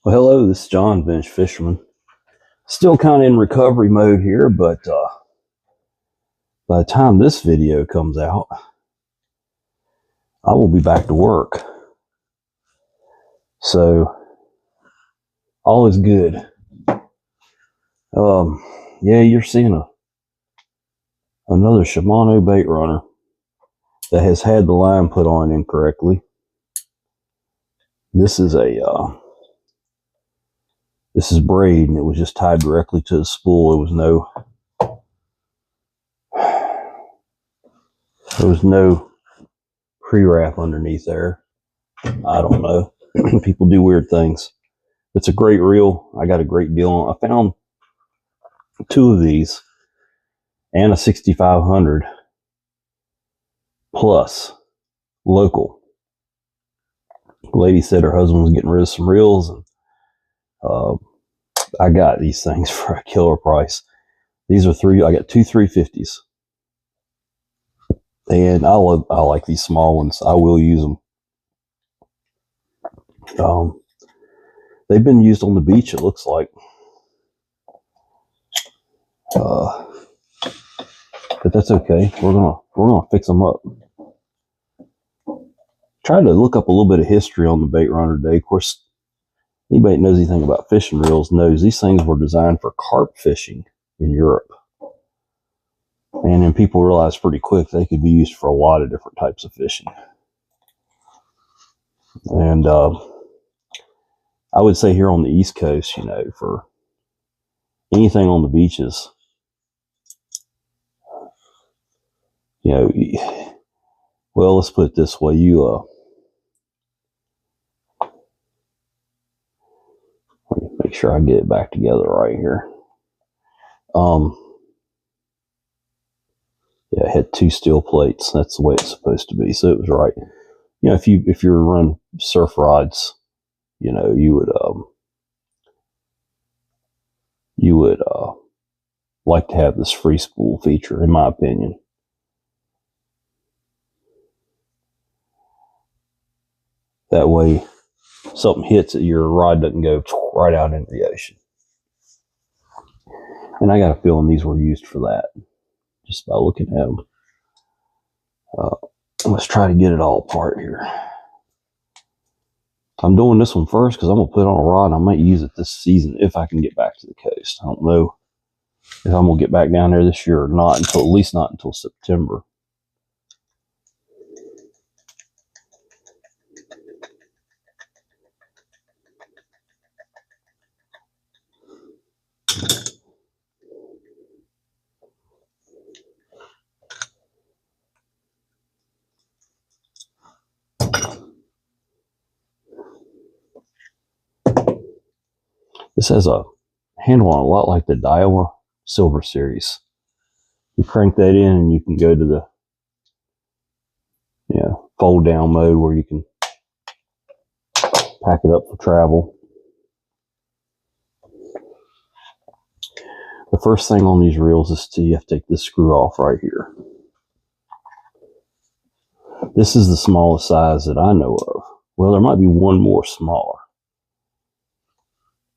Well, hello, this is John, Bench Fisherman. Still kind of in recovery mode here, but by the time this video comes out, I will be back to work. So, all is good. Yeah, you're seeing another Shimano Baitrunner that has had the line put on incorrectly. This is braid, and it was just tied directly to the spool. There was no pre-wrap underneath there. I don't know. People do weird things. It's a great reel. I got a great deal on. I found two of these and a 6500 plus local. The lady said her husband was getting rid of some reels, and I got these things for a killer price. These are I got two 350s, and I like these small ones. I will use them. They've been used on the beach, it looks like. But that's okay. We're gonna fix them up. Tried to look up a little bit of history on the Baitrunner today. Of course, anybody that knows anything about fishing reels knows these things were designed for carp fishing in Europe. And then people realized pretty quick they could be used for a lot of different types of fishing. And I would say here on the East Coast, for anything on the beaches, well, let's put it this way, let me make sure I get it back together right here. Yeah, it had two steel plates. That's the way it's supposed to be. So it was right. If you run surf rods, you would like to have this free spool feature, in my opinion. That way, something hits it, your rod doesn't go right out into the ocean. And I got a feeling these were used for that, just by looking at them. Let's try to get it all apart here. I'm doing this one first because I'm going to put it on a rod. I might use it this season if I can get back to the coast. I don't know if I'm going to get back down there this year or not, at least not until September. This has a handle on a lot like the Daiwa Silver Series. You crank that in and you can go to the fold down mode where you can pack it up for travel. The first thing on these reels is you have to take this screw off right here. This is the smallest size that I know of. Well, there might be one more smaller.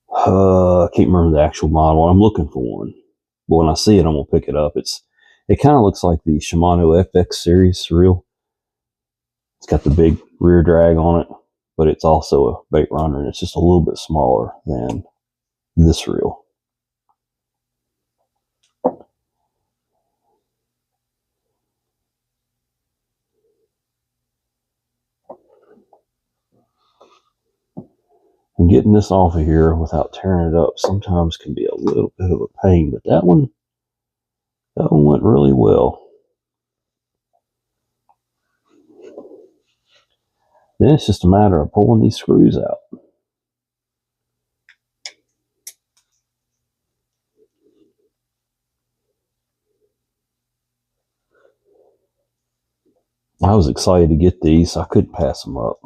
I can't remember the actual model. I'm looking for one. But when I see it, I'm going to pick it up. It kind of looks like the Shimano FX series reel. It's got the big rear drag on it, but it's also a Baitrunner, and it's just a little bit smaller than this reel. And getting this off of here without tearing it up sometimes can be a little bit of a pain, but that one went really well. Then it's just a matter of pulling these screws out. I was excited to get these. I couldn't pass them up.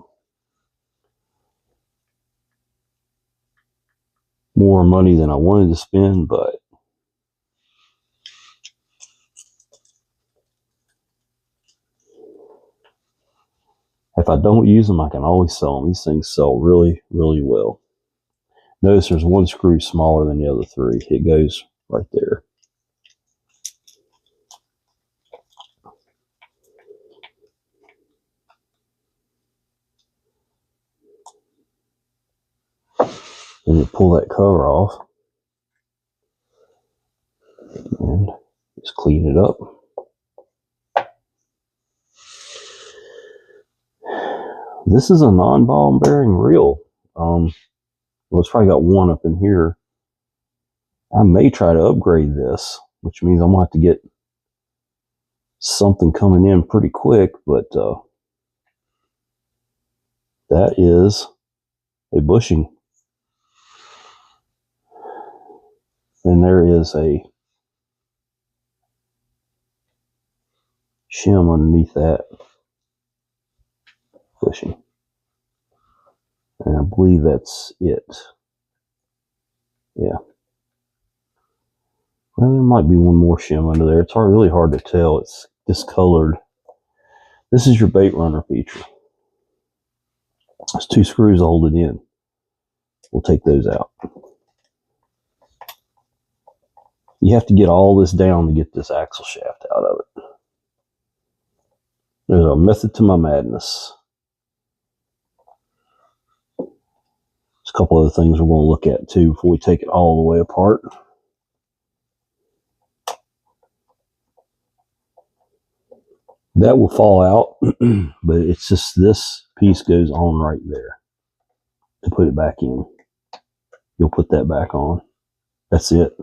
More money than I wanted to spend, but if I don't use them, I can always sell them. These things sell really, really well. Notice there's one screw smaller than the other three. It goes right there. Then you pull that cover off and just clean it up. This is a non-ball bearing reel. Well, it's probably got one up in here. I may try to upgrade this, which means I'm going to have to get something coming in pretty quick, but that is a bushing. And there is a shim underneath that bushing. And I believe that's it. Yeah. Well, there might be one more shim under there. It's really hard to tell. It's discolored. This is your Baitrunner feature. There's two screws to hold it in. We'll take those out. You have to get all this down to get this axle shaft out of it. There's a method to my madness. There's a couple other things we're going to look at too before we take it all the way apart. That will fall out, but it's just this piece goes on right there to put it back in. You'll put that back on. That's it.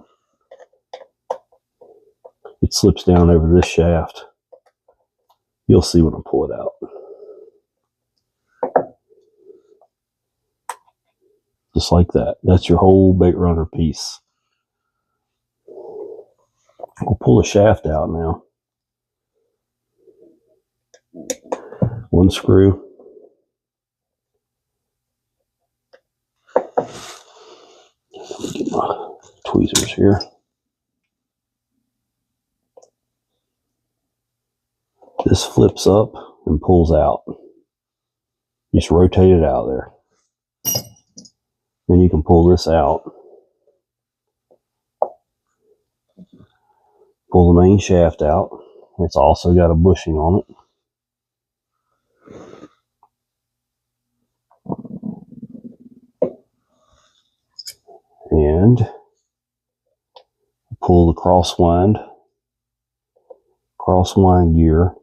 It slips down over this shaft. You'll see when I pull it out. Just like that. That's your whole Baitrunner piece. We'll pull the shaft out now. One screw. Let me get my tweezers here. This flips up and pulls out. Just rotate it out there. Then you can pull this out. Pull the main shaft out. It's also got a bushing on it. And pull the crosswind gear.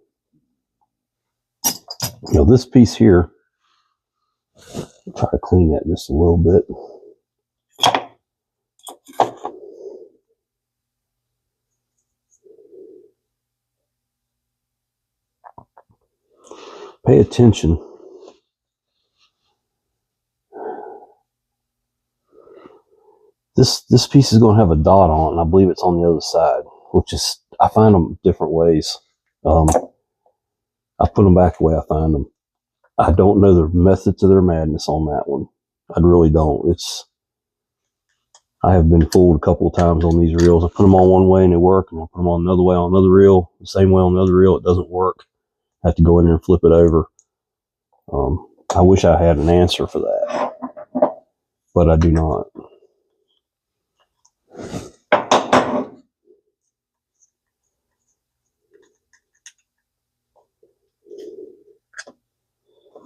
You know, this piece here, try to clean that just a little bit. Pay attention. This piece is going to have a dot on it, and I believe it's on the other side, which is, I find them different ways. I put them back the way I find them. I don't know the method to their madness on that one. I really don't. I have been fooled a couple of times on these reels. I put them on one way and they work, and I put them on another way on another reel, the same way on another reel, it doesn't work. I have to go in there and flip it over. I wish I had an answer for that, but I do not.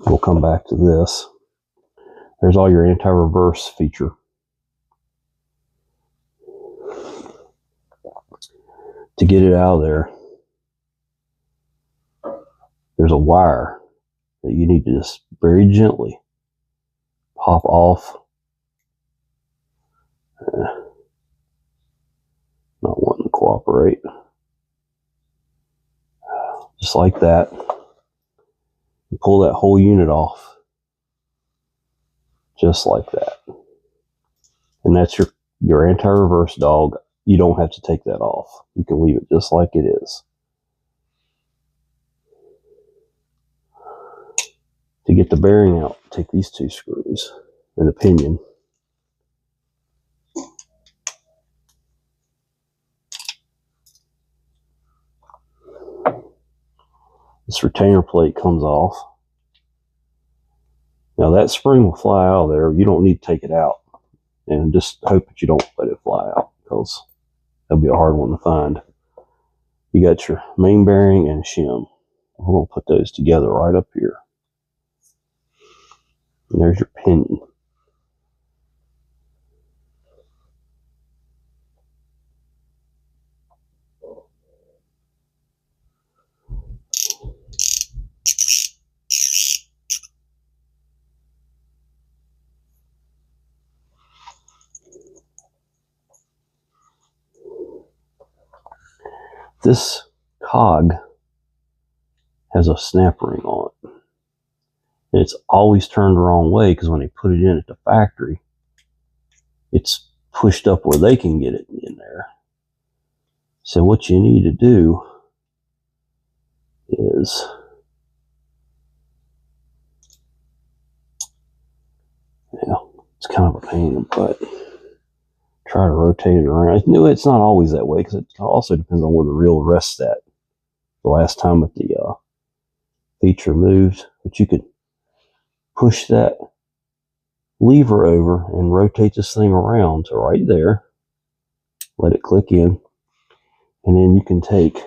We'll come back to this. There's all your anti-reverse feature. To get it out of there, there's a wire that you need to just very gently pop off. Not wanting to cooperate. Just like that. You pull that whole unit off. Just like that. And that's your anti-reverse dog. You don't have to take that off. You can leave it just like it is. To get the bearing out, take these two screws and the pinion. This retainer plate comes off. Now that spring will fly out of there. You don't need to take it out. and just hope that you don't let it fly out, because that'll be a hard one to find. You got your main bearing and shim. We're going to put those together right up here. And there's your pinion. This cog has a snap ring on it. And it's always turned the wrong way, because when they put it in at the factory, it's pushed up where they can get it in there. So what you need to do is it's kind of a pain in the butt. Try to rotate it around. It's not always that way, because it also depends on where the reel rests at the last time that the feature moved. But you could push that lever over and rotate this thing around to right there. Let it click in. And then you can take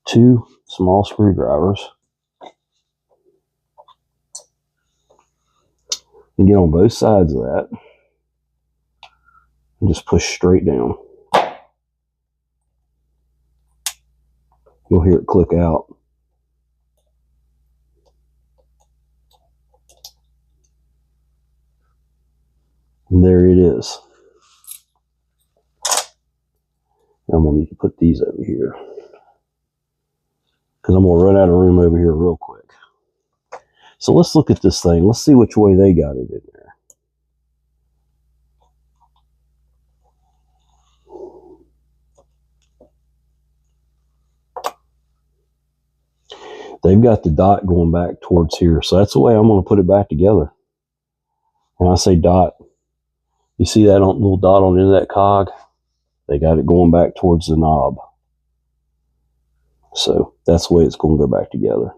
2 small screwdrivers and get on both sides of that and just push straight down. You'll hear it click out. And there it is. I'm going to need to put these over here, because I'm going to run out of room over here real quick. So let's look at this thing. Let's see which way they got it in there. They've got the dot going back towards here. So that's the way I'm going to put it back together. And I say dot. You see that little dot on the end of that cog? They got it going back towards the knob. So that's the way it's going to go back together.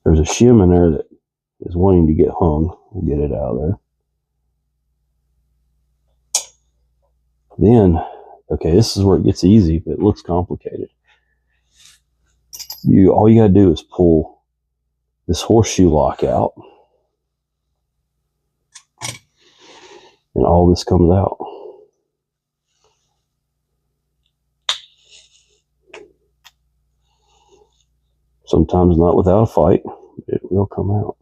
There's a shim in there that is wanting to get hung. We'll get it out of there. Then, okay, this is where it gets easy, but it looks complicated. All you got to do is pull this horseshoe lock out, and all this comes out. Sometimes not without a fight, but it will come out.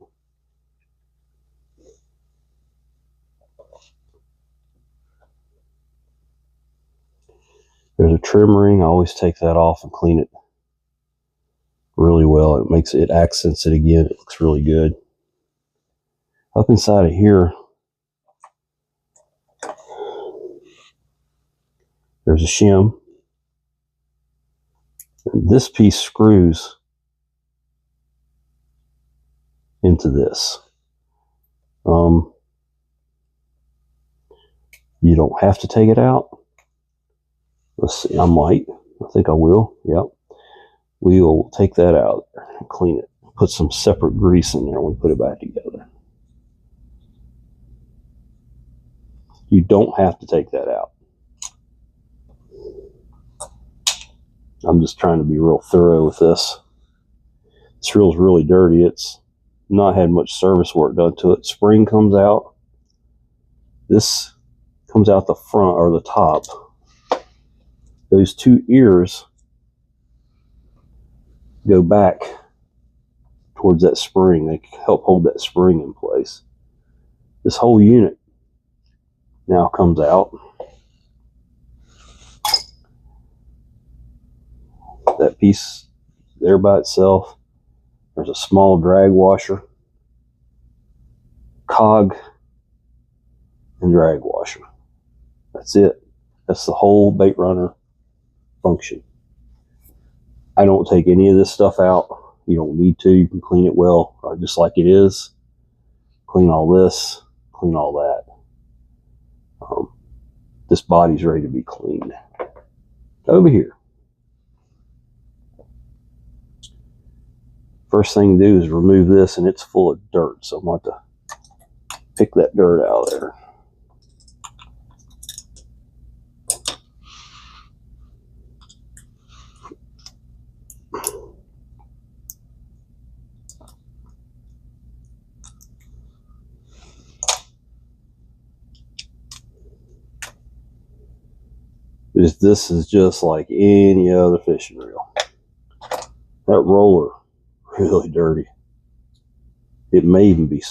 There's a trim ring. I always take that off and clean it really well. It accents it again. It looks really good. Up inside of here, there's a shim. And this piece screws into this. You don't have to take it out. Let's see, I might. I think I will. Yep. We will take that out and clean it. Put some separate grease in there when we put it back together. You don't have to take that out. I'm just trying to be real thorough with this. This reel's really dirty. It's not had much service work done to it. Spring comes out. This comes out the front or the top. Those 2 ears go back towards that spring. They help hold that spring in place. This whole unit now comes out. That piece there by itself. There's a small drag washer, cog, and drag washer. That's it. That's the whole Baitrunner function. I don't take any of this stuff out. You don't need to. You can clean it well, just like it is. Clean all this, clean all that. This body's ready to be cleaned. Over here. First thing to do is remove this, and it's full of dirt, so I'm going to have to pick that dirt out of there. This is just like any other fishing reel. That roller, really dirty. It may even be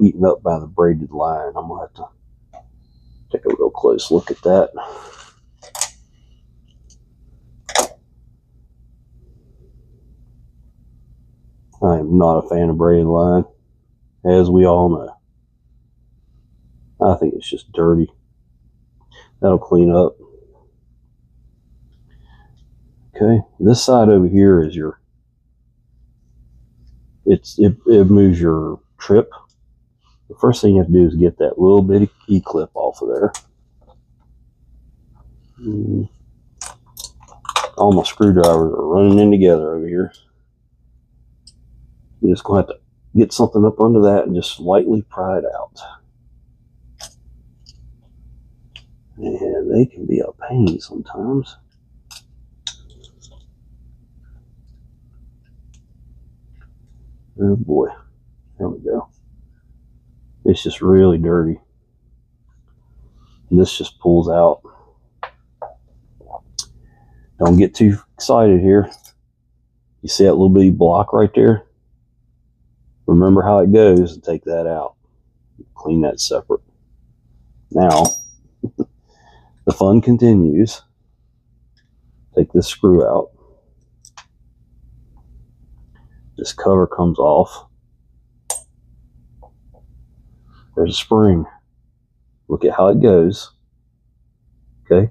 eaten up by the braided line. I'm gonna have to take a real close look at that. I am not a fan of braided line, as we all know. I think it's just dirty. That'll clean up. Okay, this side over here is your, it moves your trip. The first thing you have to do is get that little bitty key clip off of there. All my screwdrivers are running in together over here. You're just going to have to get something up under that and just lightly pry it out. And they can be a pain sometimes. Oh boy, there we go. It's just really dirty. And this just pulls out. Don't get too excited here. You see that little bitty block right there? Remember how it goes and take that out. Clean that separate. Now, the fun continues. Take this screw out. This cover comes off. There's a spring. Look at how it goes. Okay.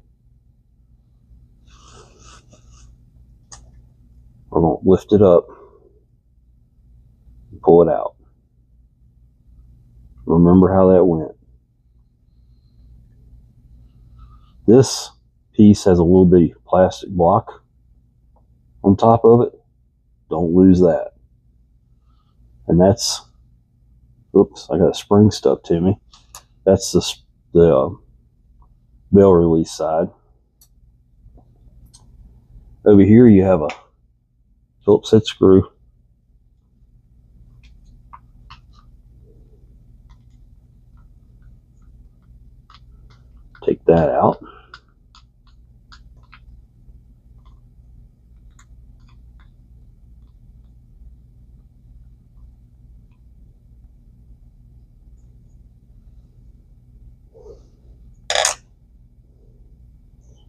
We're going to lift it up and pull it out. Remember how that went. This piece has a little bitty plastic block on top of it. Don't lose that. And that's, oops, I got a spring stuck to me. That's the bell release side. Over here you have a Phillips head screw. Take that out.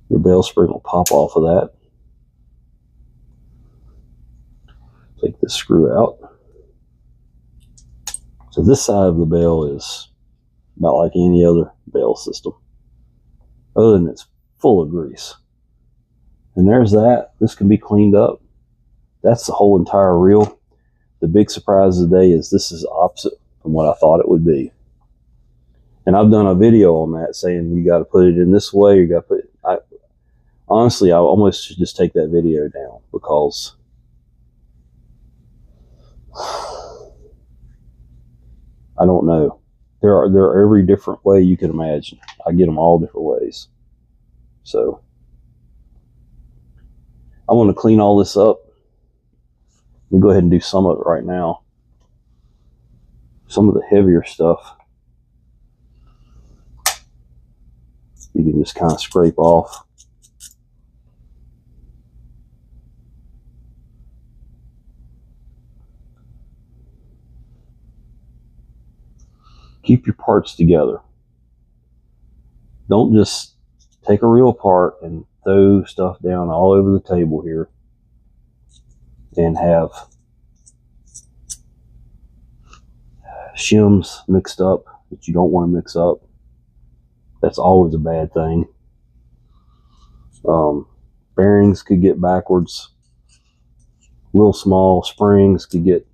Your bell spring will pop off of that. Take this screw out. So this side of the bell is not like any other bell system, other than it's full of grease. And there's that. This can be cleaned up. That's the whole entire reel. The big surprise of the day is this is opposite from what I thought it would be. And I've done a video on that saying you got to put it in this way. You got to put it. Honestly, I almost should just take that video down because I don't know. There are every different way you can imagine. I get them all different ways. So I want to clean all this up. Let me go ahead and do some of it right now. Some of the heavier stuff you can just kind of scrape off. Keep your parts together. Don't just take a reel apart and throw stuff down all over the table here and have shims mixed up that you don't want to mix up. That's always a bad thing. Bearings could get backwards. Little small springs could get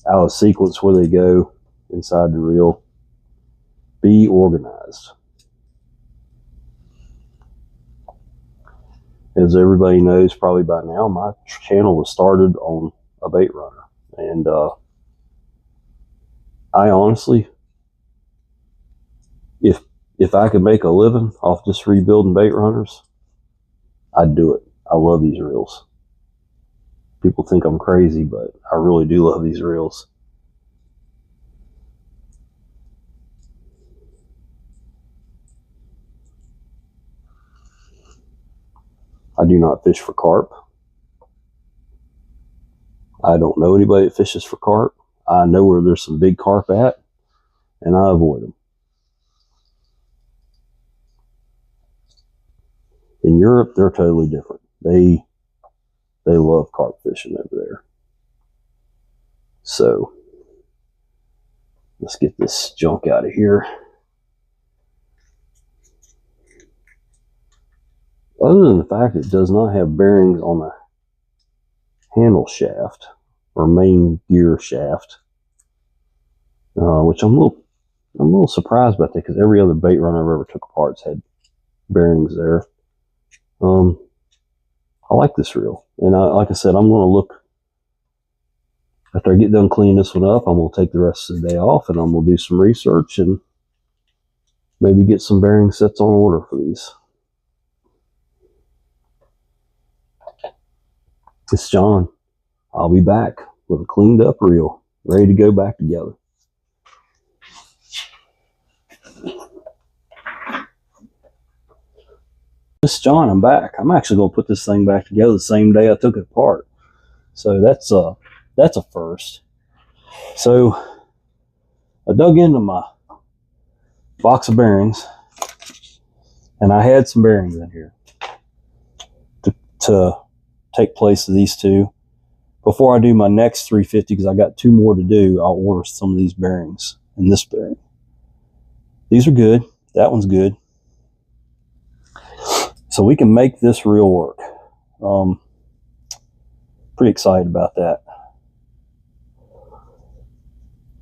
out of sequence where they go inside the reel. Be organized. As everybody knows probably by now, my channel was started on a bait runner. And I honestly, if I could make a living off just rebuilding bait runners, I'd do it. I love these reels. People think I'm crazy, but I really do love these reels. I do not fish for carp. I don't know anybody that fishes for carp. I know where there's some big carp at, and I avoid them. In Europe, they're totally different. They love carp fishing over there. So let's get this junk out of here. Other than the fact it does not have bearings on the handle shaft or main gear shaft, which I'm a little surprised about that, because every other bait runner I've ever took apart's had bearings there. I like this reel, and like I said, I'm going to look after I get done cleaning this one up. I'm going to take the rest of the day off, and I'm going to do some research and maybe get some bearing sets on order for these. It's John. I'll be back with a cleaned up reel, ready to go back together. This is John. I'm back. I'm actually going to put this thing back together the same day I took it apart. So that's a first. So I dug into my box of bearings, and I had some bearings in here to take place of these two. Before I do my next 350, because I got 2 more to do, I'll order some of these bearings and this bearing. These are good. That one's good. So we can make this reel work. Pretty excited about that.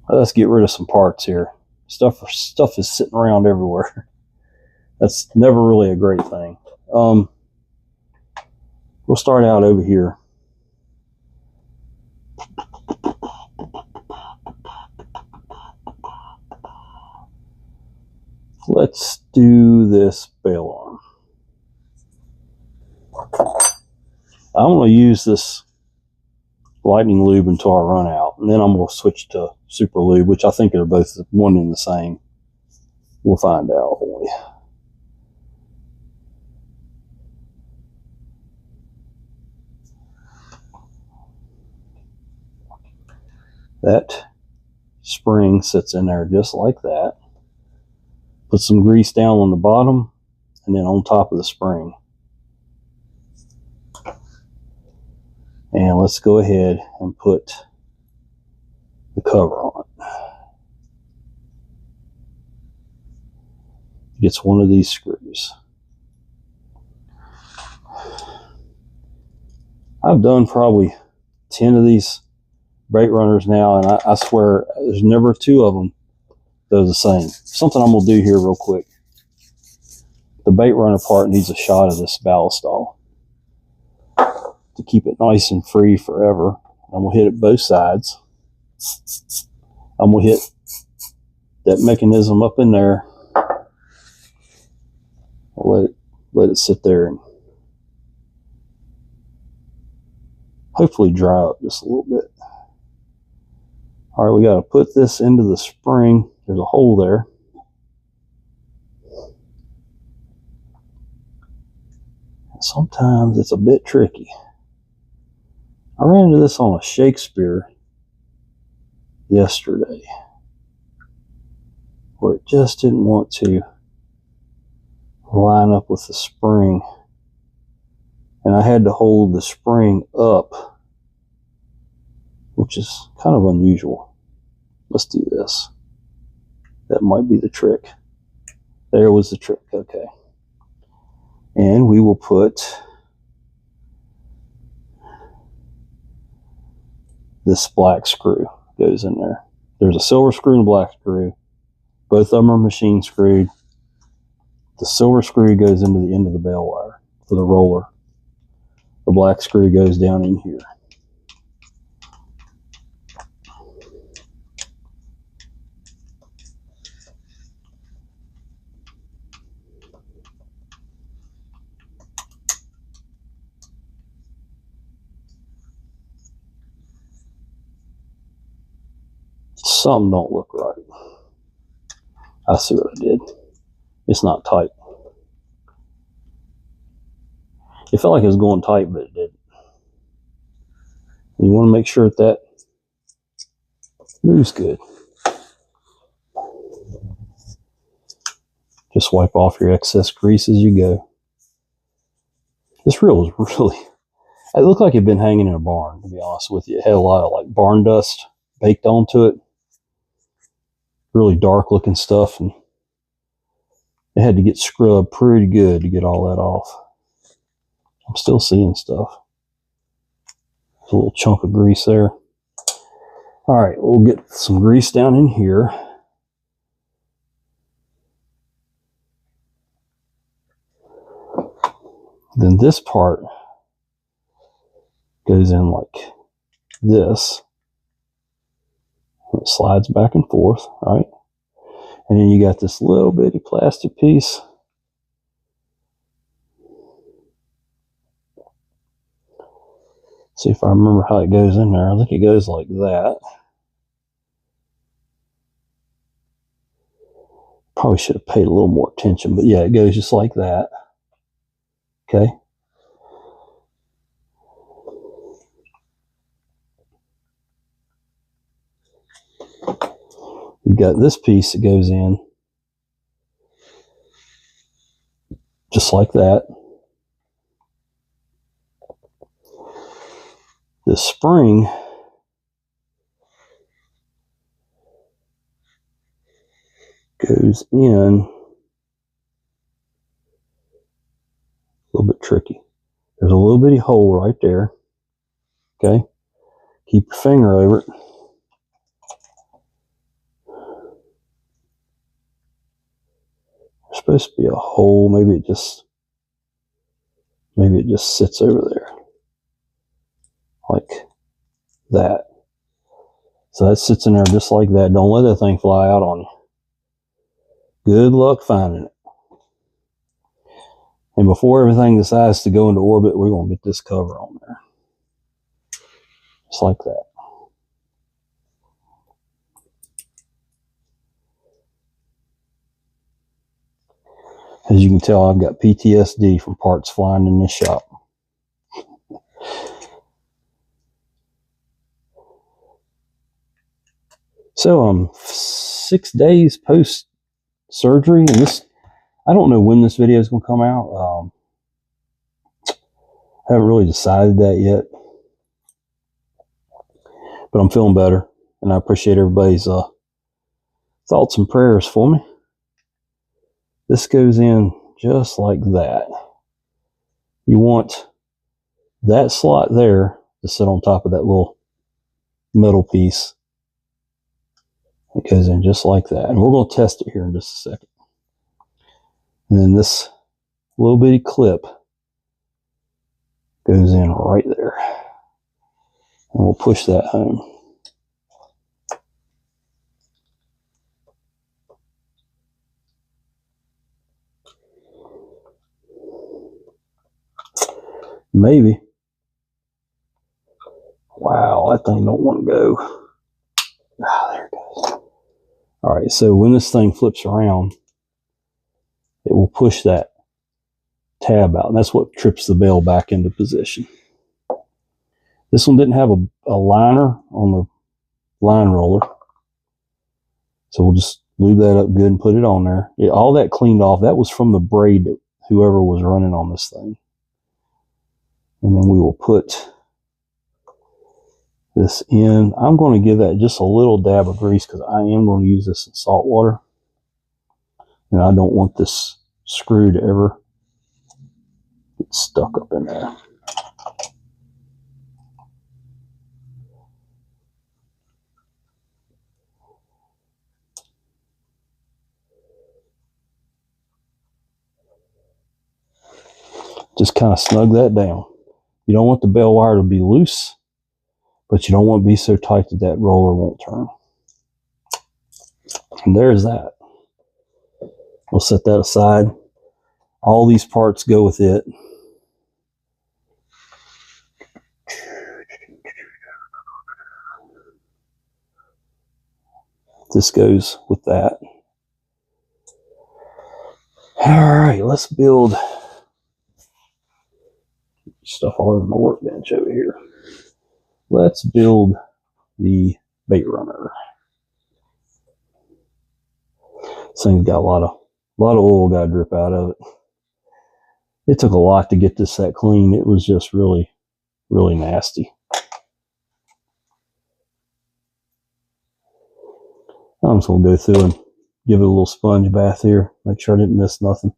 Let's get rid of some parts here. Stuff is sitting around everywhere. That's never really a great thing. We'll start out over here. Let's do this bail arm. I'm going to use this lightning lube until I run out, and then I'm going to switch to super lube, which I think are both one and the same. We'll find out, won't we? That spring sits in there just like that. Put some grease down on the bottom and then on top of the spring. And let's go ahead and put the cover on it. It gets one of these screws. I've done probably 10 of these bait runners now, and I swear there's never 2 of them that are the same. Something I'm going to do here real quick. The bait runner part needs a shot of this ballistol to keep it nice and free forever. I'm going to hit it both sides. I'm going to hit that mechanism up in there. I'll let it sit there and hopefully dry up just a little bit. All right, we got to put this into the spring. There's a hole there. Sometimes it's a bit tricky. I ran into this on a Shakespeare yesterday, where it just didn't want to line up with the spring, and I had to hold the spring up, which is kind of unusual. Let's do this. That might be the trick. There was the trick. Okay. And we will put this black screw goes in there. There's a silver screw and a black screw. Both of them are machine screwed. The silver screw goes into the end of the bail wire for the roller. the black screw goes down in here. Something don't look right. I see what I did. It's not tight. It felt like it was going tight, but it didn't. You want to make sure that moves good. Just wipe off your excess grease as you go. This reel is really, it looked like it had been hanging in a barn, to be honest with you. It had a lot of like barn dust baked onto it. Really dark looking stuff, and it had to get scrubbed pretty good to get all that off. I'm still seeing stuff. There's a little chunk of grease there. All right, we'll get some grease down in here. Then this part goes in like this. It slides back and forth, right? And then you got this little bitty plastic piece. See if I remember how it goes in there. I think it goes like that. Probably should have paid a little more attention, but yeah, it goes just like that. Okay. You got this piece that goes in just like that. This spring goes in a little bit tricky. There's a little bitty hole right there. Okay. Keep your finger over it. There's supposed to be a hole. Maybe it just sits over there. Like that. So that sits in there just like that. Don't let that thing fly out on you. Good luck finding it. And before everything decides to go into orbit, we're going to get this cover on there. Just like that. As you can tell, I've got PTSD from parts flying in this shop. So I'm 6 days post surgery, and this, I don't know when this video is going to come out. I haven't really decided that yet, but I'm feeling better, and I appreciate everybody's thoughts and prayers for me. This goes in just like that. You want that slot there to sit on top of that little metal piece. It goes in just like that. And we're going to test it here in just a second. And then this little bitty clip goes in right there. And we'll push that home. Maybe. Wow, that thing don't want to go. Ah, there it goes. All right, so when this thing flips around, it will push that tab out, and that's what trips the bell back into position. This one didn't have a liner on the line roller, so we'll just lube that up good and put it on there. All that cleaned off. That was from the braid that whoever was running on this thing. And then we will put this in. I'm going to give that just a little dab of grease because I am going to use this in salt water. And I don't want this screw to ever get stuck up in there. Just kind of snug that down. You don't want the bell wire to be loose, but you don't want to be so tight that that roller won't turn. And there's that. We'll set that aside. All these parts go with it. This goes with that. All right, let's build stuff all over my workbench over here. Let's build the Baitrunner. This thing's got a lot of oil got to drip out of it. It took a lot to get this set clean. It was just really, really nasty. I'm just going to go through and give it a little sponge bath here. Make sure I didn't miss nothing.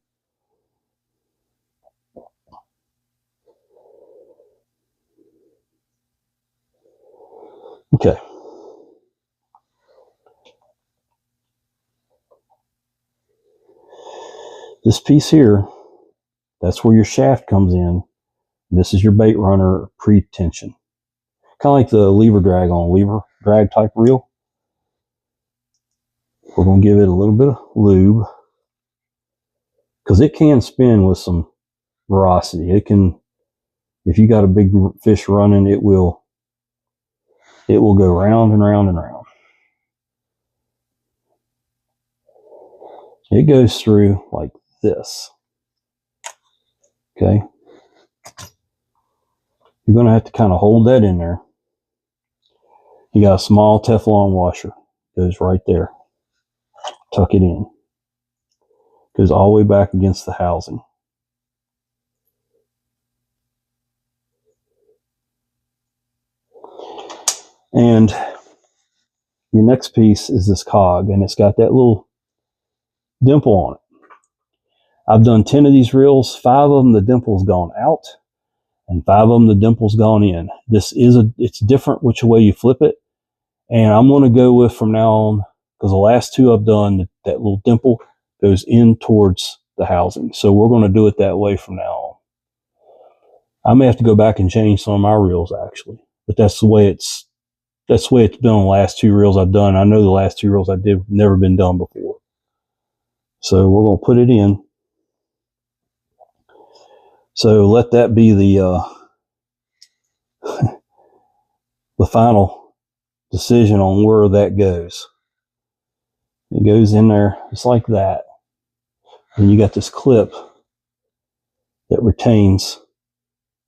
Okay. This piece here, that's where your shaft comes in. This is your Baitrunner pre-tension. Kind of like the lever drag on a lever drag type reel. We're going to give it a little bit of lube because it can spin with some veracity. It can, if you got a big fish running, it will go round and round and round. It goes through like this. Okay. You're going to have to kind of hold that in there. You got a small Teflon washer. Goes right there. Tuck it in. Goes all the way back against the housing. And your next piece is this cog, and it's got that little dimple on it. I've done 10 of these reels. 5 of them, the dimple's gone out, and 5 of them, the dimple's gone in. It's different which way you flip it. And I'm going to go with from now on, because the last 2 I've done, that little dimple goes in towards the housing. So we're going to do it that way from now on. I may have to go back and change some of my reels actually, but that's the way it's been on the last 2 reels I've done. I know the last 2 reels I did never been done before. So we're going to put it in. So let that be the the final decision on where that goes. It goes in there just like that. And you got this clip that retains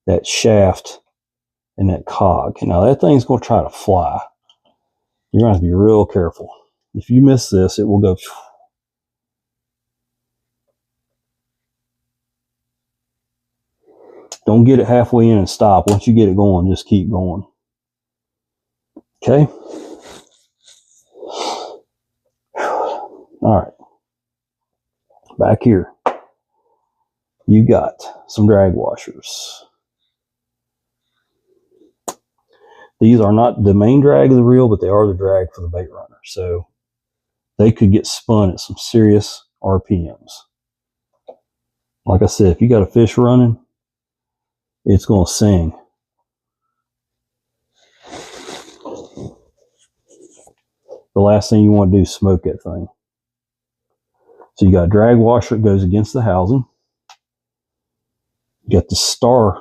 that shaft and that cog. Now that thing's going to try to fly. You're going to have to be real careful. If you miss this, it will go. Don't get it halfway in and stop. Once you get it going, just keep going. Okay? All right. Back here, you got some drag washers. These are not the main drag of the reel, but they are the drag for the Baitrunner. So they could get spun at some serious RPMs. Like I said, if you got a fish running, it's going to sing. The last thing you want to do is smoke that thing. So you got a drag washer that goes against the housing. You got the star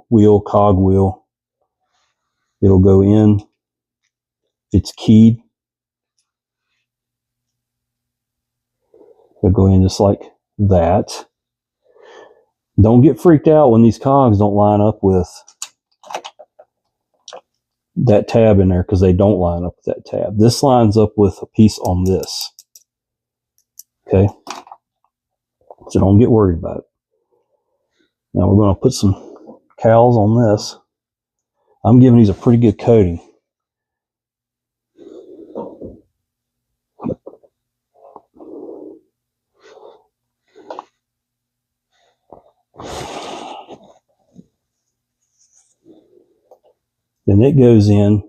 wheel, cog wheel. It'll go in. It's keyed. It'll go in just like that. Don't get freaked out when these cogs don't line up with that tab in there, because they don't line up with that tab. This lines up with a piece on this. Okay? So don't get worried about it. Now we're going to put some cowls on this. I'm giving these a pretty good coating. Then it goes in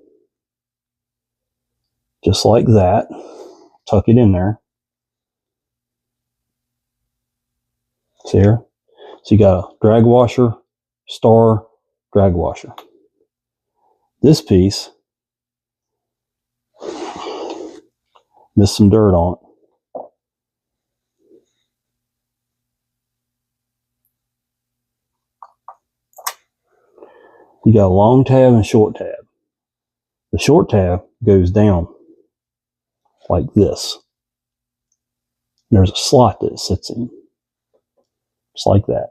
just like that. Tuck it in there. See here? So you got a drag washer, star, drag washer. This piece missed some dirt on it. You got a long tab and short tab. The short tab goes down like this. There's a slot that it sits in. Just like that.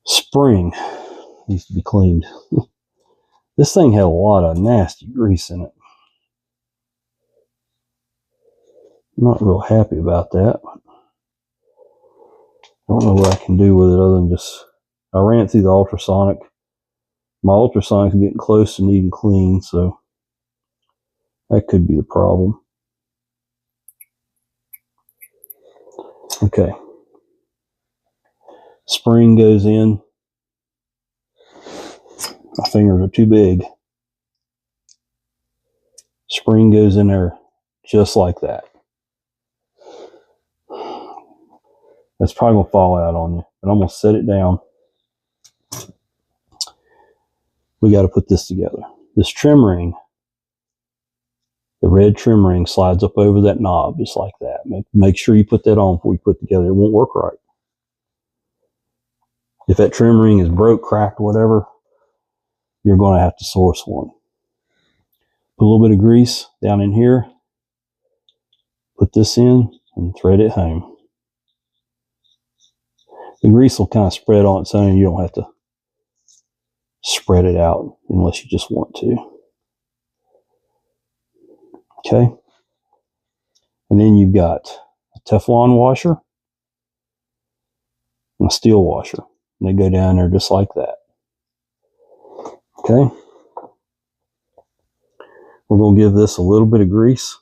Spring needs to be cleaned. This thing had a lot of nasty grease in it. Not real happy about that. I don't know what I can do with it other than just, I ran it through the ultrasonic. My ultrasonic's getting close to needing clean, so that could be the problem. Okay. Spring goes in. My fingers are too big. Spring goes in there just like that. That's probably going to fall out on you. And I'm going to set it down. We got to put this together. This trim ring, the red trim ring slides up over that knob just like that. Make sure you put that on before you put it together. It won't work right. If that trim ring is broke, cracked, whatever, you're going to have to source one. Put a little bit of grease down in here. Put this in and thread it home. The grease will kind of spread on its own. You don't have to spread it out unless you just want to. Okay. And then you've got a Teflon washer and a steel washer. And they go down there just like that. Okay. We're going to give this a little bit of grease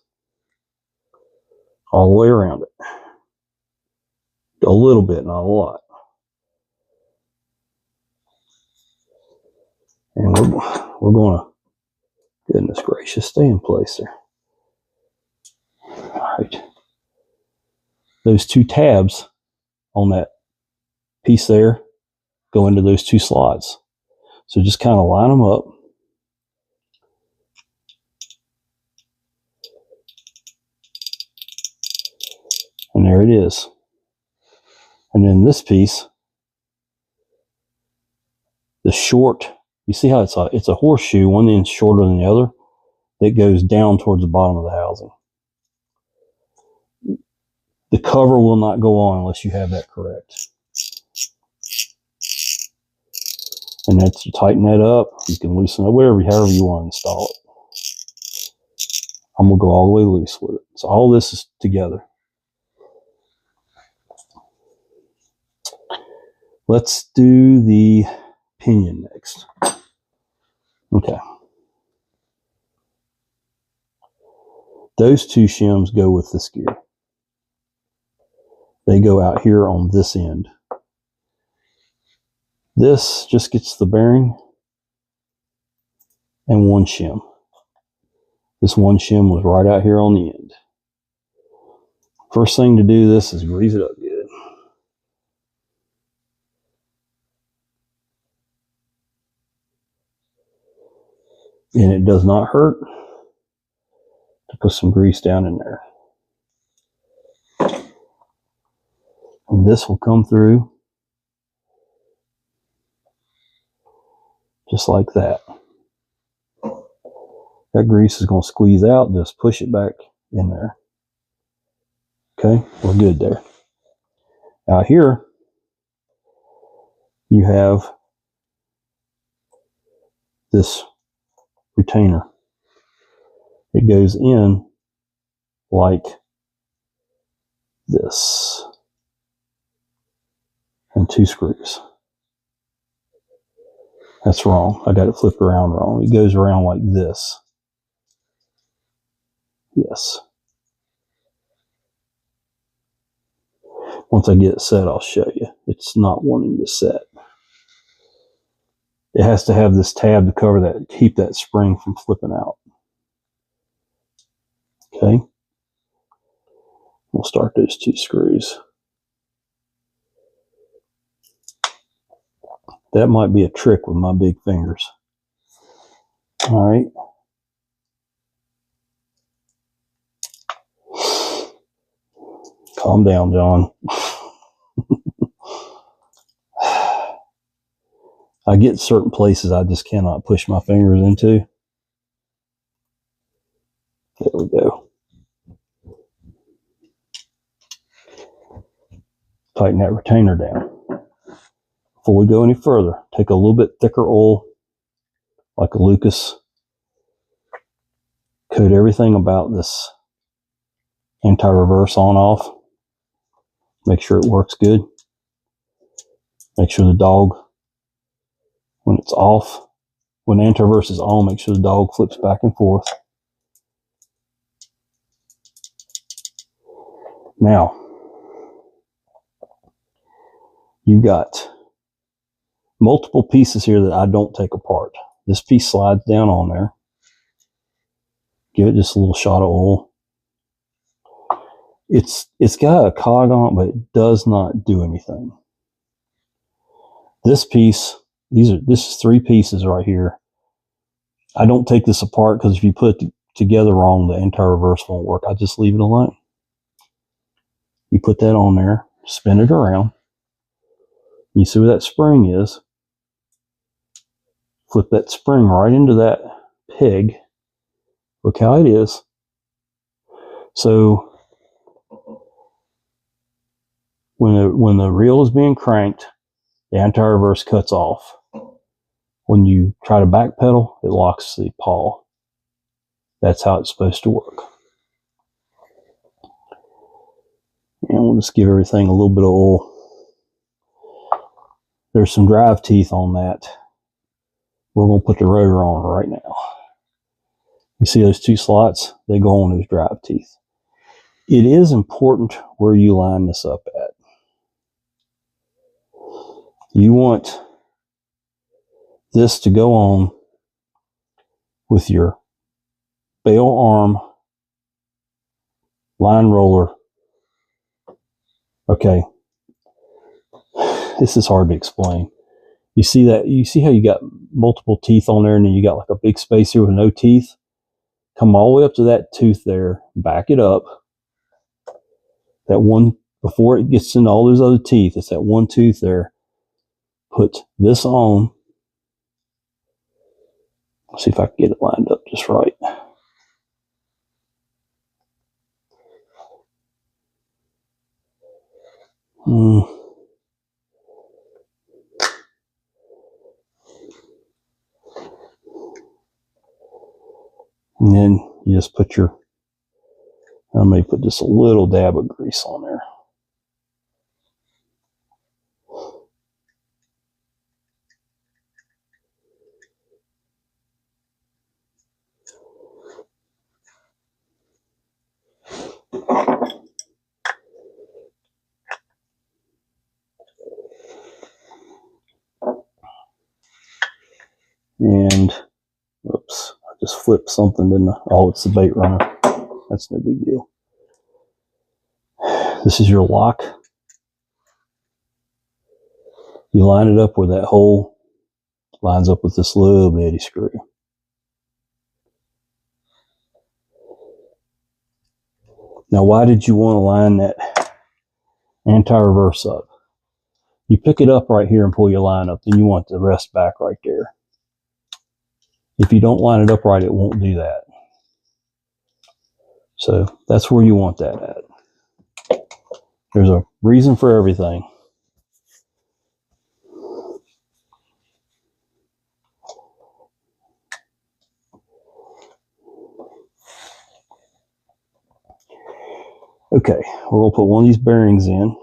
all the way around it. A little bit, not a lot. And we're going to, goodness gracious, stay in place there. All right. Those two tabs on that piece there go into those two slots. So just kind of line them up. And there it is. And then this piece, the short, you see how it's a horseshoe, one end's shorter than the other, that goes down towards the bottom of the housing. The cover will not go on unless you have that correct. And that's, you tighten that up, you can loosen it, however you want to install it. I'm going to go all the way loose with it. So all this is together. Let's do the pinion next. Okay. Those two shims go with this gear. They go out here on this end. This just gets the bearing and one shim. This one shim was right out here on the end. First thing to do this is grease it up good. And it does not hurt to put some grease down in there. And this will come through just like that. That grease is going to squeeze out, just push it back in there. Okay, we're good there. Out here, you have this retainer. It goes in like this. And two screws. That's wrong. I got it flipped around wrong. It goes around like this. Yes. Once I get it set, I'll show you. It's not wanting to set. It has to have this tab to cover that, keep that spring from flipping out. Okay. We'll start those two screws. That might be a trick with my big fingers. All right. Calm down, John. I get certain places I just cannot push my fingers into. There we go. Tighten that retainer down. Before we go any further, take a little bit thicker oil, like a Lucas. Coat everything about this anti-reverse on-off. Make sure it works good. Make sure the dog, when it's off, when the anti-reverse is on, make sure the dog flips back and forth. Now, you've got multiple pieces here that I don't take apart. This piece slides down on there. Give it just a little shot of oil. It's got a cog on it, but it does not do anything. This piece, this is 3 pieces right here. I don't take this apart because if you put it together wrong, the anti-reverse won't work. I just leave it alone. You put that on there, spin it around. You see where that spring is. Flip that spring right into that peg. Look how it is. So when the reel is being cranked, the anti-reverse cuts off. When you try to backpedal, it locks the paw. That's how it's supposed to work. And we'll just give everything a little bit of oil. There's some drive teeth on that. We're going to put the rotor on right now. You see those 2 slots? They go on those drive teeth. It is important where you line this up at. You want this to go on with your bail arm line roller. Okay, this is hard to explain. You see that? You see how you got multiple teeth on there, and then you got like a big space here with no teeth? Come all the way up to that tooth there, back it up. That one, before it gets into all those other teeth, it's that one tooth there. Put this on. Let's see if I can get it lined up just right. And then you just put your, I may put just a little dab of grease on there. And, oops, I just flipped something, didn't I? Oh, it's the Baitrunner. That's no big deal. This is your lock. You line it up where that hole lines up with this little bitty screw. Now, why did you want to line that anti-reverse up? You pick it up right here and pull your line up, then you want the rest back right there. If you don't line it up right, it won't do that. So that's where you want that at. There's a reason for everything. Okay, we're going to put one of these bearings in.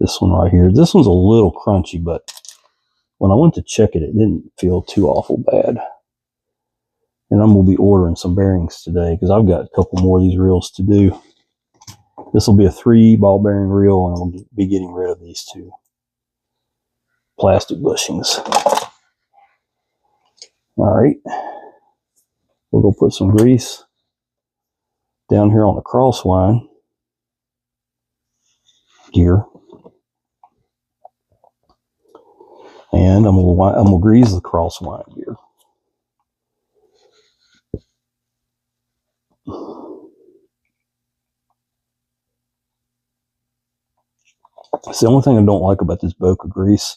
This one right here. This one's a little crunchy, but when I went to check it, it didn't feel too awful bad. And I'm going to be ordering some bearings today because I've got a couple more of these reels to do. This will be a 3 ball bearing reel, and I'll be getting rid of these 2 plastic bushings. All right. We're going to put some grease down here on the cross line here. And I'm gonna grease the crosswind gear. It's the only thing I don't like about this Boca grease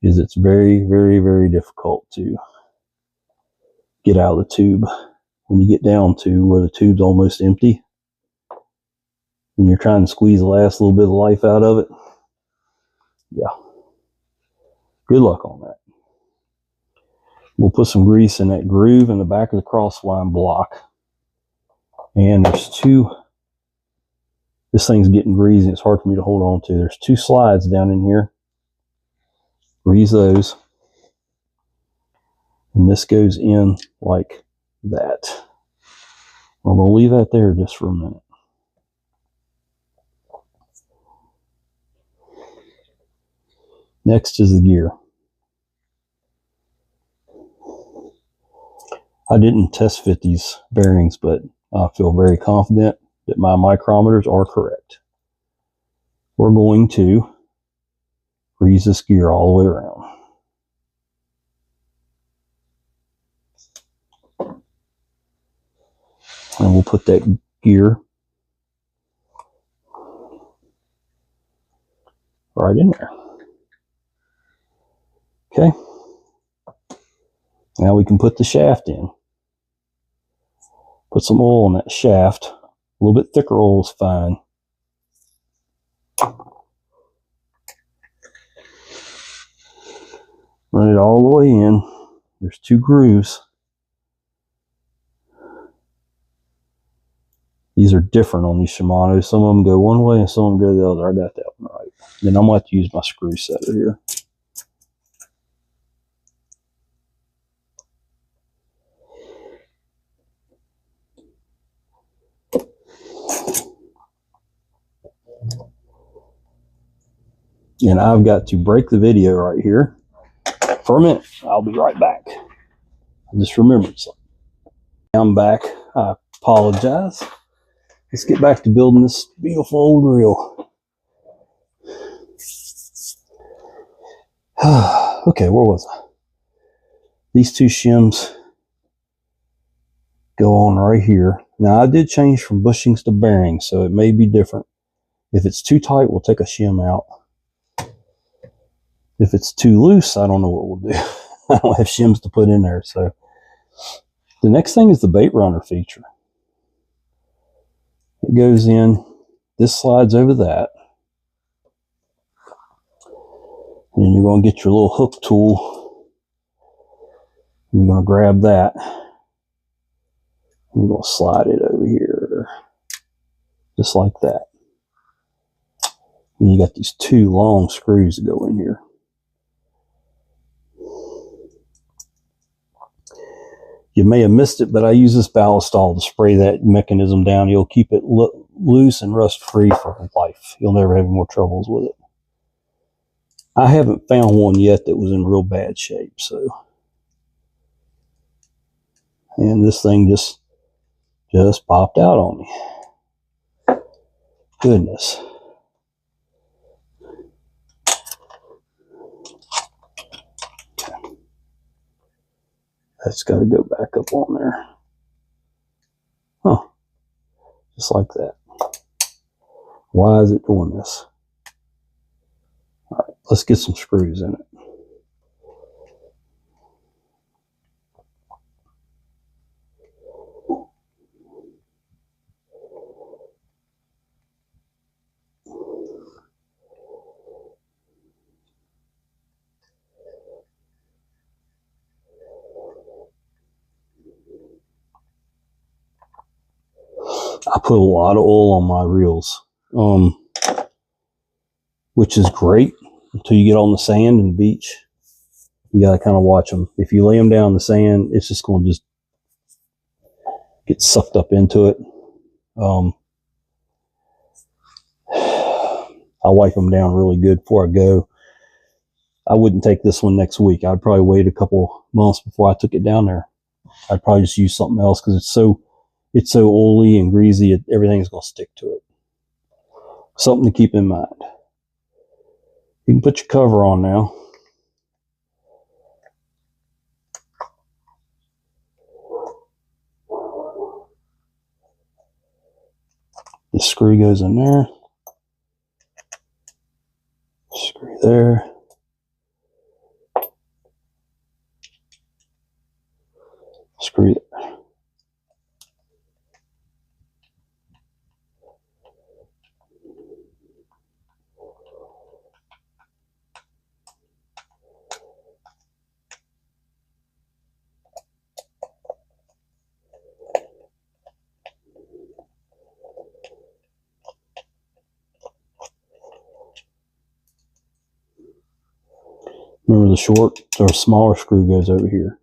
is it's very, very, very difficult to get out of the tube. When you get down to where the tube's almost empty and you're trying to squeeze the last little bit of life out of it, yeah, good luck on that. We'll put some grease in that groove in the back of the crosswind block. And there's two, this thing's getting greasy, it's hard for me to hold on to. There's two slides down in here. Grease those. And this goes in like that. I'm going to leave that there just for a minute. Next is the gear. I didn't test fit these bearings, but I feel very confident that my micrometers are correct. We're going to grease this gear all the way around. And we'll put that gear right in there. Okay. Now we can put the shaft in. Put some oil on that shaft. A little bit thicker oil is fine. Run it all the way in. There's two grooves. These are different on these Shimano. Some of them go one way and some of them go the other. I got that one right. Then I'm going to have to use my screw setter here. And I've got to break the video right here for a minute. I'll be right back. I just remembered something. I'm back. I apologize. Let's get back to building this beautiful old reel. Okay, where was I? These two shims go on right here. Now I did change from bushings to bearings, so it may be different. If it's too tight, we'll take a shim out. If it's too loose, I don't know what we'll do. I don't have shims to put in there. So the next thing is the Baitrunner feature. It goes in, this slides over that. And then you're going to get your little hook tool. You're going to grab that. You're going to slide it over here. Just like that. And you got these two long screws that go in here. You may have missed it, but I use this ballistol to spray that mechanism down. You'll keep it loose and rust-free for life. You'll never have any more troubles with it. I haven't found one yet that was in real bad shape, so. And this thing just popped out on me. Goodness. That's got to go back up on there. Huh. Just like that. Why is it doing this? All right, let's get some screws in it. I put a lot of oil on my reels, which is great until you get on the sand and the beach. You got to kind of watch them. If you lay them down in the sand, it's just going to just get sucked up into it. I wipe them down really good before I go. I wouldn't take this one next week. I'd probably wait a couple months before I took it down there. I'd probably just use something else because it's so oily and greasy, everything's going to stick to it. Something to keep in mind. You can put your cover on now. The screw goes in there. Screw there. Screw there. Remember the short or smaller screw goes over here.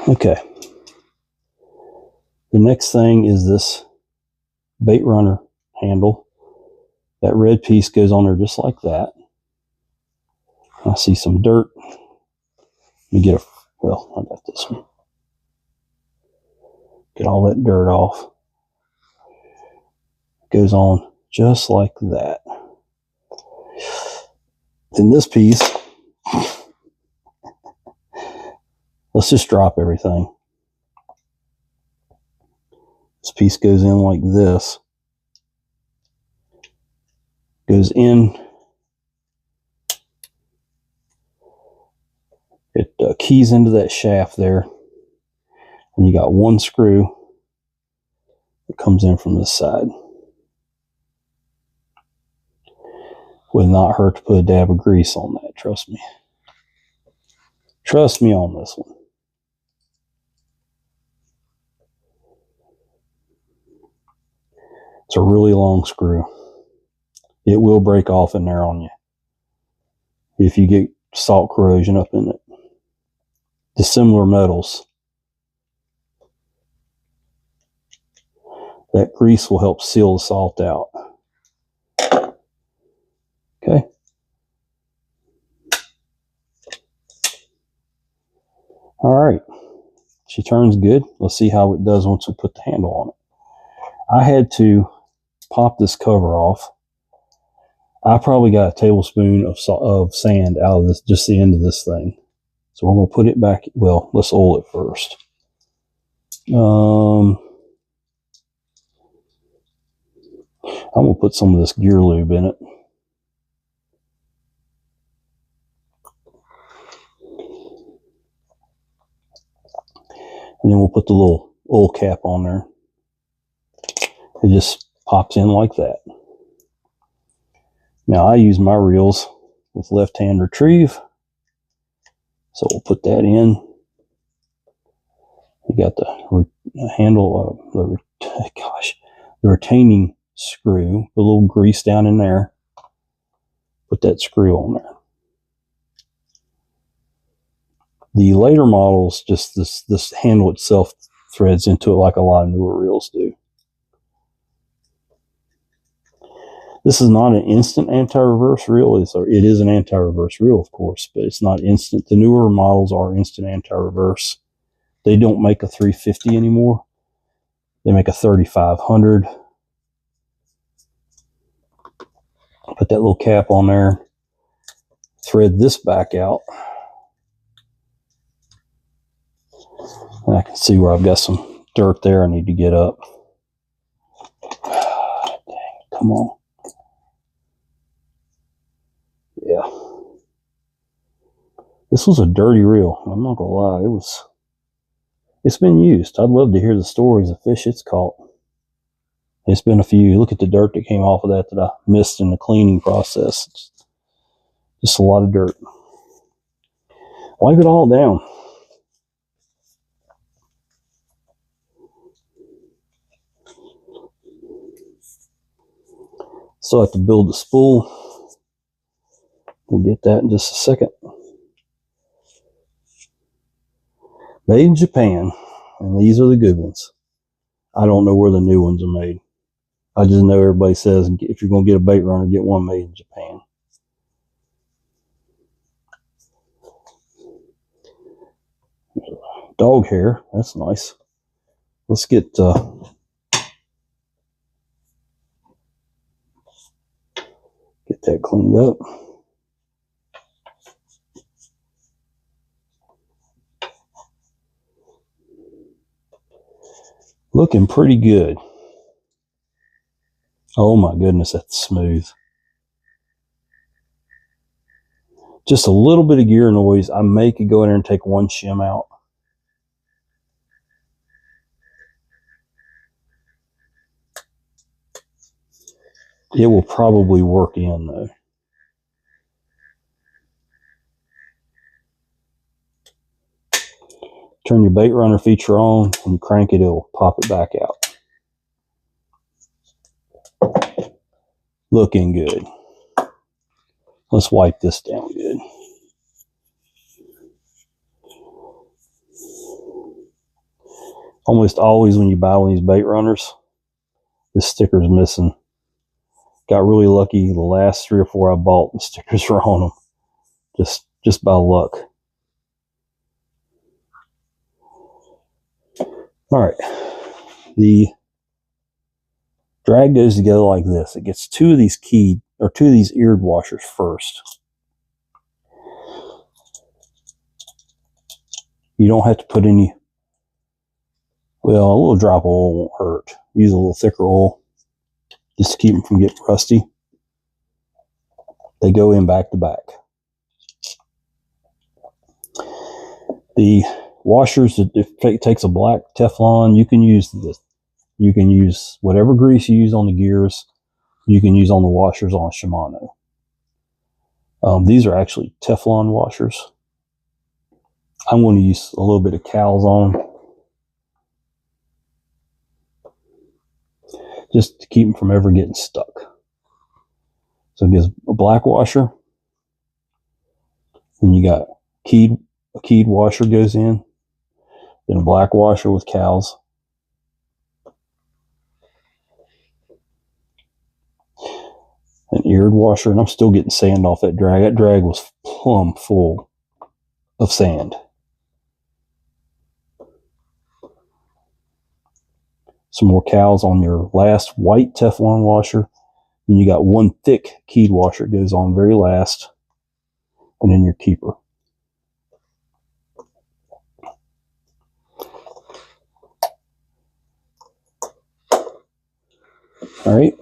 Okay. The next thing is this Baitrunner handle. That red piece goes on there just like that. I see some dirt. Let me get well, I got this one. Get all that dirt off. Goes on just like that. Then this piece, let's just drop everything. This piece goes in like this. Goes in. It keys into that shaft there. And you got one screw that comes in from this side. Would not hurt to put a dab of grease on that, trust me. Trust me on this one. It's a really long screw. It will break off in there on you if you get salt corrosion up in it. Dissimilar metals. That grease will help seal the salt out. Okay. All right. She turns good. Let's see how it does once we put the handle on it. I had to pop this cover off. I probably got a tablespoon of sand out of this, just the end of this thing. So we're going to put it back. Well, let's oil it first. I'm going to put some of this gear lube in it. And then we'll put the little oil cap on there. It just pops in like that. Now I use my reels with left-hand retrieve. So we'll put that in. You got the handle, the retaining screw, the little grease down in there. Put that screw on there. The later models, just this handle itself threads into it like a lot of newer reels do. This is not an instant anti-reverse reel. It is an anti-reverse reel, of course, but it's not instant. The newer models are instant anti-reverse. They don't make a 350 anymore. They make a 3500. Put that little cap on there. Thread this back out. And I can see where I've got some dirt there I need to get up. Dang, come on. Yeah. This was a dirty reel. I'm not gonna lie. It's been used. I'd love to hear the stories of fish it's caught. It's been a few. Look at the dirt that came off of that I missed in the cleaning process. It's just a lot of dirt. Wipe it all down. So I have to build the spool. We'll get that in just a second. Made in Japan, and these are the good ones. I don't know where the new ones are made. I just know everybody says if you're going to get a Baitrunner, get one made in Japan. Dog hair, that's nice. Let's get cleaned up. Looking pretty good. Oh my goodness, that's smooth. Just a little bit of gear noise. I may could go in there and take one shim out. It will probably work in though. Turn your Baitrunner feature on, and you crank it, it'll pop it back out. Looking good. Let's wipe this down good. Almost always when you buy one of these Baitrunners, this sticker's missing. Got really lucky. The last 3 or 4 I bought, the stickers were on them. Just by luck. All right. The drag goes together like this. It gets 2 of these eared washers first. You don't have to put any, well, a little drop of oil won't hurt. Use a little thicker oil just to keep them from getting rusty. They go in back to back. The washers, if it takes a black Teflon, you can use this. You can use whatever grease you use on the gears, you can use on the washers on a Shimano. These are actually Teflon washers. I'm going to use a little bit of Cow's on them, just to keep them from ever getting stuck. So it gives a black washer. Then you got a keyed washer goes in. Then a black washer with Cow's. An eared washer, and I'm still getting sand off that drag. That drag was plumb full of sand. Some more Cow's on your last white Teflon washer. Then you got one thick keyed washer that goes on very last, and then your keeper. All right.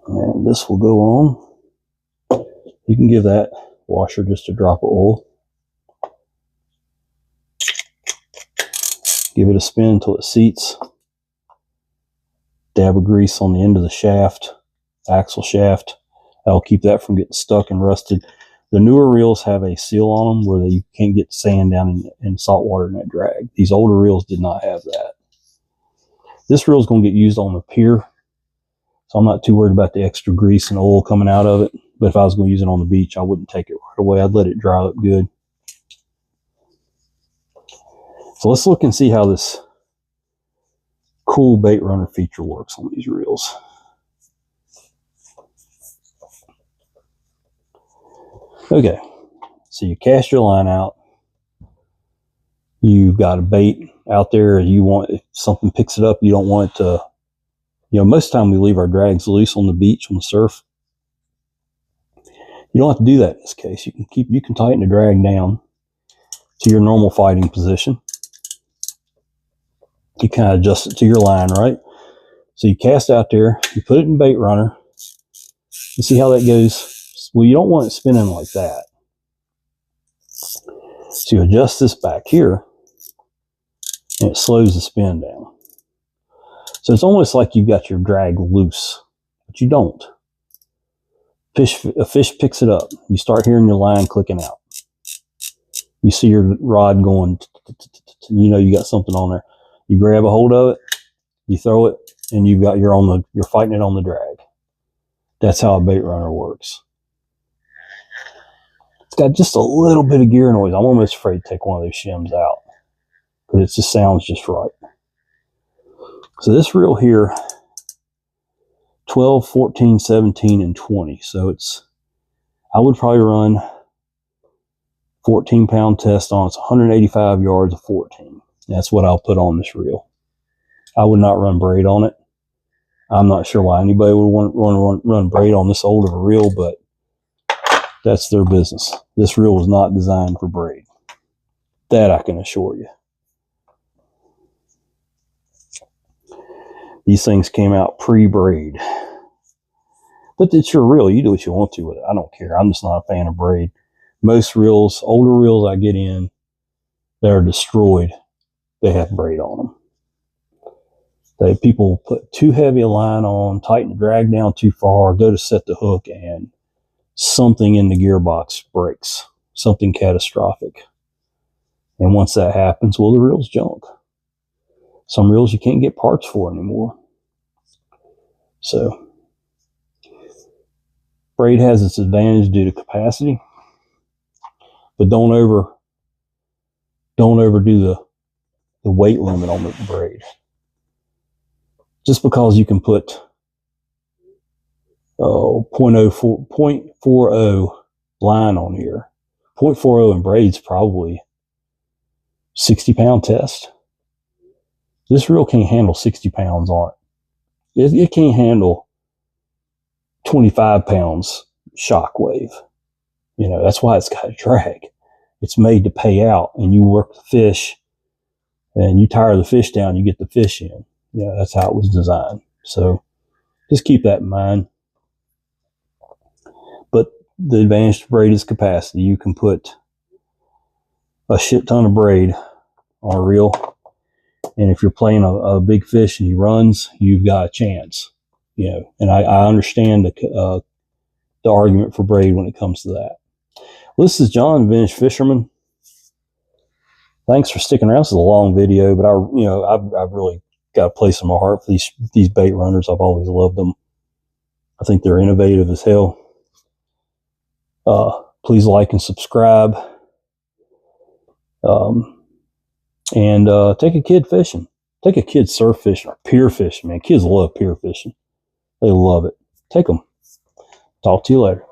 And this will go on. You can give that washer just a drop of oil. Give it a spin until it seats. Dab of grease on the end of the shaft, axle shaft. That'll keep that from getting stuck and rusted. The newer reels have a seal on them where you can't get sand down in salt water in that drag. These older reels did not have that. This reel is going to get used on the pier, so I'm not too worried about the extra grease and oil coming out of it. But if I was going to use it on the beach, I wouldn't take it right away. I'd let it dry up good. So let's look and see how this cool Baitrunner feature works on these reels. Okay, so you cast your line out. You've got a bait out there. If something picks it up, you don't want it to, most of the time we leave our drags loose on the beach, on the surf. You don't have to do that in this case. You can tighten the drag down to your normal fighting position. You kind of adjust it to your line, right? So you cast out there, you put it in Baitrunner. You see how that goes? Well, you don't want it spinning like that. So you adjust this back here, and it slows the spin down. So it's almost like you've got your drag loose, but you don't. A fish picks it up. You start hearing your line clicking out. You see your rod going, you got something on there. You grab a hold of it, you throw it, and you're fighting it on the drag. That's how a Baitrunner works. It's got just a little bit of gear noise. I'm almost afraid to take one of those shims out because it just sounds just right. So this reel here, 12, 14, 17, and 20. So I would probably run 14-pound test on it's 185 yards of 14. That's what I'll put on this reel. I would not run braid on it. I'm not sure why anybody would want to run braid on this old of a reel, but that's their business. This reel was not designed for braid. That I can assure you. These things came out pre-braid. But it's your reel. You do what you want to with it. I don't care. I'm just not a fan of braid. Most reels, older reels I get in, that are destroyed, they have braid on them. People put too heavy a line on, tighten the drag down too far, go to set the hook, and something in the gearbox breaks. Something catastrophic. And once that happens, well, the reel's junk. Some reels you can't get parts for anymore. So, braid has its advantage due to capacity, but don't overdo the weight limit on the braid. Just because you can put 0.40 line on here, 0.40 in braid's probably 60-pound test. This reel can't handle 60 pounds on it. It can't handle 25 pounds shockwave. You know, that's why it's got a drag. It's made to pay out, and you work the fish, and you tire the fish down, you get the fish in. You know, that's how it was designed. So just keep that in mind. But the advantage to braid is capacity. You can put a shit ton of braid on a reel, and if you're playing a big fish and he runs, you've got a chance. You know, and I understand the argument for braid when it comes to that. Well, this is John, Vintage Fisherman. Thanks for sticking around. This is a long video, but I've really got a place in my heart for these bait runners. I've always loved them. I think they're innovative as hell. Please like and subscribe. And take a kid fishing. Take a kid surf fishing or pier fishing, man. Kids love pier fishing. They love it. Take them. Talk to you later.